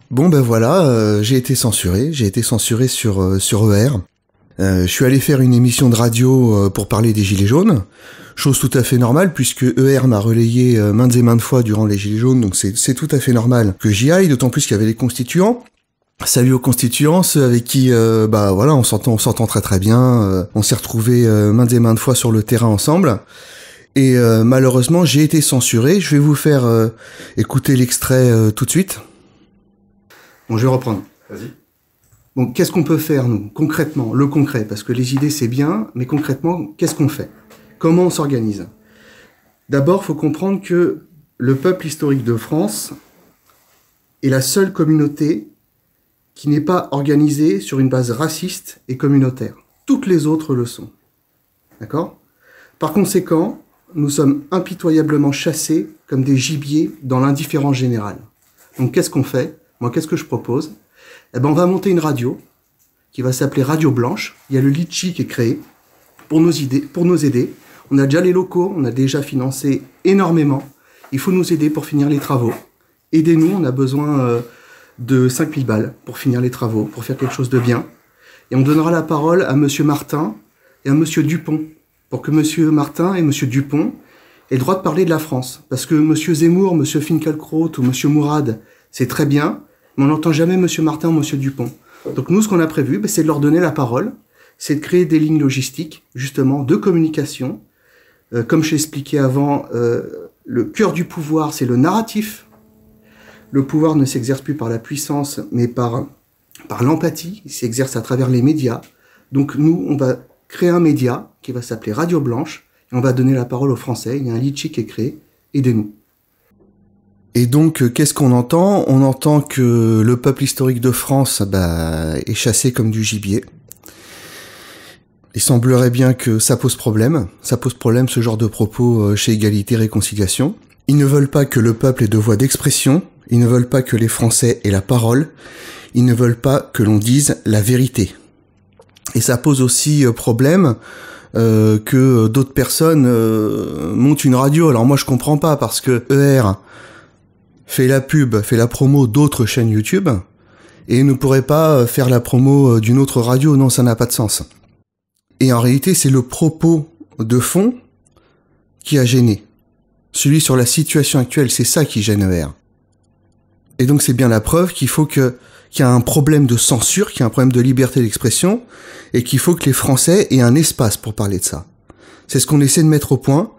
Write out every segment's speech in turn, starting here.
Bon ben voilà, j'ai été censuré sur ER. Je suis allé faire une émission de radio pour parler des Gilets jaunes, chose tout à fait normale puisque ER m'a relayé maintes et maintes fois durant les Gilets jaunes, donc c'est tout à fait normal que j'y aille, d'autant plus qu'il y avait les constituants. Salut aux constituants, ceux avec qui voilà, on s'entend très très bien, on s'est retrouvés maintes et maintes fois sur le terrain ensemble. Et malheureusement, j'ai été censuré. Je vais vous faire écouter l'extrait tout de suite. Bon, je vais reprendre. Vas-y. Bon, qu'est-ce qu'on peut faire, nous, concrètement, le concret, parce que les idées, c'est bien, mais concrètement, qu'est-ce qu'on fait? Comment on s'organise? D'abord, il faut comprendre que le peuple historique de France est la seule communauté qui n'est pas organisée sur une base raciste et communautaire. Toutes les autres le sont. D'accord? Par conséquent, nous sommes impitoyablement chassés comme des gibiers dans l'indifférence générale. Donc, qu'est-ce qu'on fait? Moi, qu'est-ce que je propose? Eh ben, on va monter une radio qui va s'appeler Radio Blanche. Il y a le Litchi qui est créé pour nous aider. On a déjà les locaux, on a déjà financé énormément. Il faut nous aider pour finir les travaux. Aidez-nous, on a besoin de 5000 balles pour finir les travaux, pour faire quelque chose de bien. Et on donnera la parole à Monsieur Martin et à Monsieur Dupont, pour que Monsieur Martin et Monsieur Dupont aient le droit de parler de la France. Parce que Monsieur Zemmour, Monsieur Finkielkraut ou Monsieur Mourad, c'est très bien, mais on n'entend jamais Monsieur Martin ou Monsieur Dupont. Donc nous, ce qu'on a prévu, c'est de leur donner la parole, c'est de créer des lignes logistiques, justement, de communication. Comme je l'ai expliqué avant, le cœur du pouvoir, c'est le narratif. Le pouvoir ne s'exerce plus par la puissance, mais par l'empathie. Il s'exerce à travers les médias. Donc nous, on va créer un média qui va s'appeler Radio Blanche, et on va donner la parole aux Français. Il y a un litchi qui est créé. Aidez-nous. Et donc, qu'est-ce qu'on entend? On entend que le peuple historique de France est chassé comme du gibier. Il semblerait bien que ça pose problème. Ça pose problème, ce genre de propos chez Égalité et Réconciliation. Ils ne veulent pas que le peuple ait de voix d'expression. Ils ne veulent pas que les Français aient la parole. Ils ne veulent pas que l'on dise la vérité. Et ça pose aussi problème que d'autres personnes montent une radio. Alors moi, je comprends pas parce que ER fait la pub, fait la promo d'autres chaînes YouTube et ne pourrait pas faire la promo d'une autre radio. Non, ça n'a pas de sens. Et en réalité, c'est le propos de fond qui a gêné. Celui sur la situation actuelle, c'est ça qui gêne ER. Et donc c'est bien la preuve qu'il y a un problème de censure, qu'il y a un problème de liberté d'expression, et qu'il faut que les Français aient un espace pour parler de ça. C'est ce qu'on essaie de mettre au point.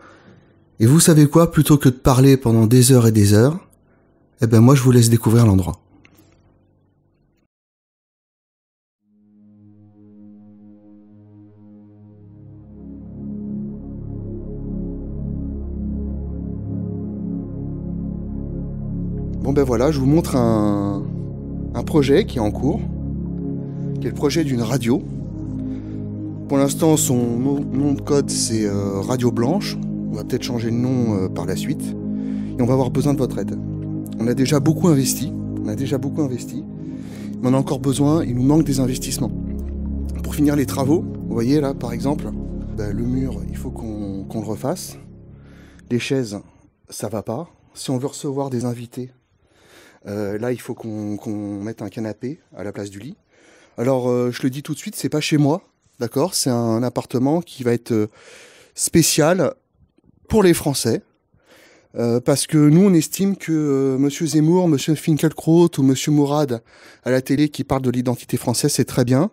Et vous savez quoi? Plutôt que de parler pendant des heures et des heures, eh ben moi je vous laisse découvrir l'endroit. Bon ben voilà, je vous montre un projet qui est en cours, qui est le projet d'une radio. Pour l'instant, son nom de code c'est Radio Blanche. On va peut-être changer de nom par la suite. Et on va avoir besoin de votre aide. On a déjà beaucoup investi, mais on a encore besoin, il nous manque des investissements. Pour finir les travaux, vous voyez là par exemple, le mur, il faut qu'on le refasse. Les chaises, ça va pas. Si on veut recevoir des invités, là il faut qu'on mette un canapé à la place du lit. Alors je le dis tout de suite, c'est pas chez moi, d'accord? C'est un appartement qui va être spécial pour les Français. Parce que nous, on estime que Monsieur Zemmour, Monsieur Finkielkraut ou Monsieur Mourad à la télé qui parlent de l'identité française, c'est très bien.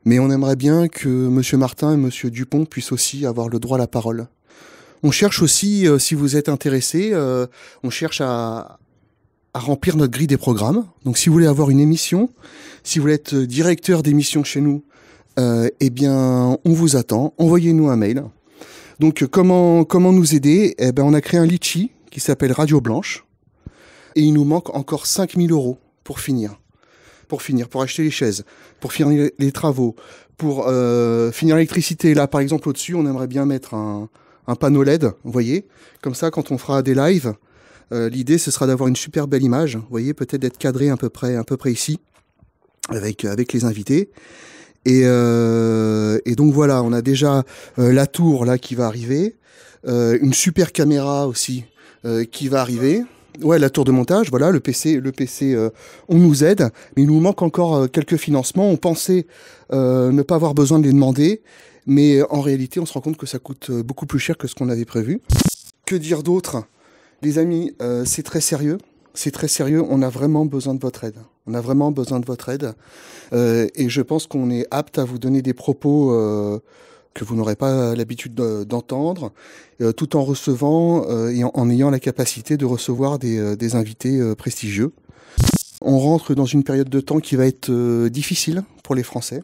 Mais on aimerait bien que Monsieur Martin et Monsieur Dupont puissent aussi avoir le droit à la parole. On cherche aussi, si vous êtes intéressés, on cherche à remplir notre grille des programmes. Donc si vous voulez avoir une émission, si vous voulez être directeur d'émission chez nous, eh bien, on vous attend. Envoyez-nous un mail. Donc comment nous aider? Eh ben on a créé un litchi qui s'appelle Radio Blanche et il nous manque encore 5000 € pour finir, pour acheter les chaises, pour finir les travaux, pour finir l'électricité. Là par exemple au-dessus on aimerait bien mettre un panneau LED, vous voyez, comme ça quand on fera des lives, l'idée ce sera d'avoir une super belle image, vous voyez, peut-être d'être cadré à peu près ici avec les invités. Et donc voilà, on a déjà la tour là qui va arriver, une super caméra aussi qui va arriver. Ouais, la tour de montage, voilà, le PC, on nous aide, mais il nous manque encore quelques financements. On pensait ne pas avoir besoin de les demander, mais en réalité, on se rend compte que ça coûte beaucoup plus cher que ce qu'on avait prévu. Que dire d'autre? Les amis, c'est très sérieux. C'est très sérieux, on a vraiment besoin de votre aide. On a vraiment besoin de votre aide. Et je pense qu'on est apte à vous donner des propos que vous n'aurez pas l'habitude d'entendre, tout en recevant et en ayant la capacité de recevoir des invités prestigieux. On rentre dans une période de temps qui va être difficile pour les Français.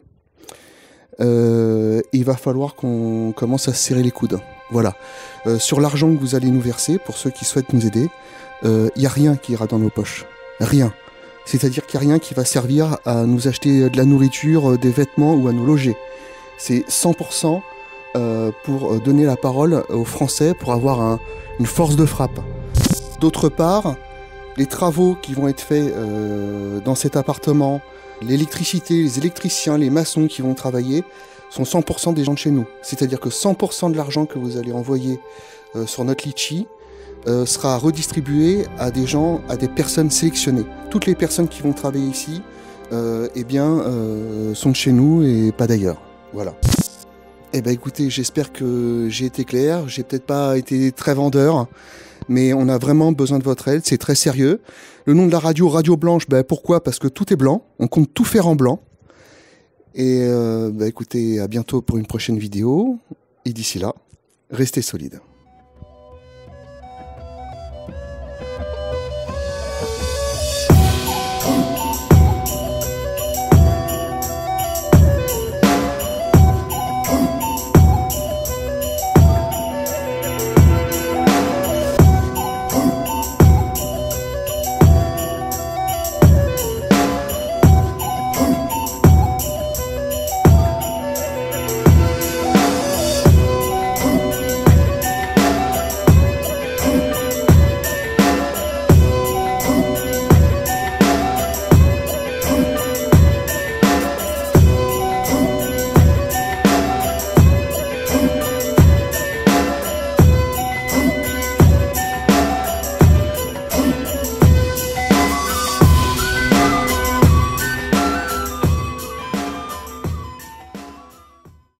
Il va falloir qu'on commence à se serrer les coudes. Voilà. Sur l'argent que vous allez nous verser, pour ceux qui souhaitent nous aider, il n'y a rien qui ira dans nos poches. Rien. C'est-à-dire qu'il n'y a rien qui va servir à nous acheter de la nourriture, des vêtements ou à nous loger. C'est 100% pour donner la parole aux Français, pour avoir une force de frappe. D'autre part, les travaux qui vont être faits dans cet appartement, l'électricité, les électriciens, les maçons qui vont travailler, sont 100% des gens de chez nous. C'est-à-dire que 100% de l'argent que vous allez envoyer sur notre Litchi sera redistribué à des gens, à des personnes sélectionnées. Toutes les personnes qui vont travailler ici, sont de chez nous et pas d'ailleurs. Voilà. Eh ben écoutez, j'espère que j'ai été clair. J'ai peut-être pas été très vendeur, mais on a vraiment besoin de votre aide. C'est très sérieux. Le nom de la radio, Radio Blanche, pourquoi? Parce que tout est blanc. On compte tout faire en blanc. Et écoutez, à bientôt pour une prochaine vidéo. Et d'ici là, restez solides.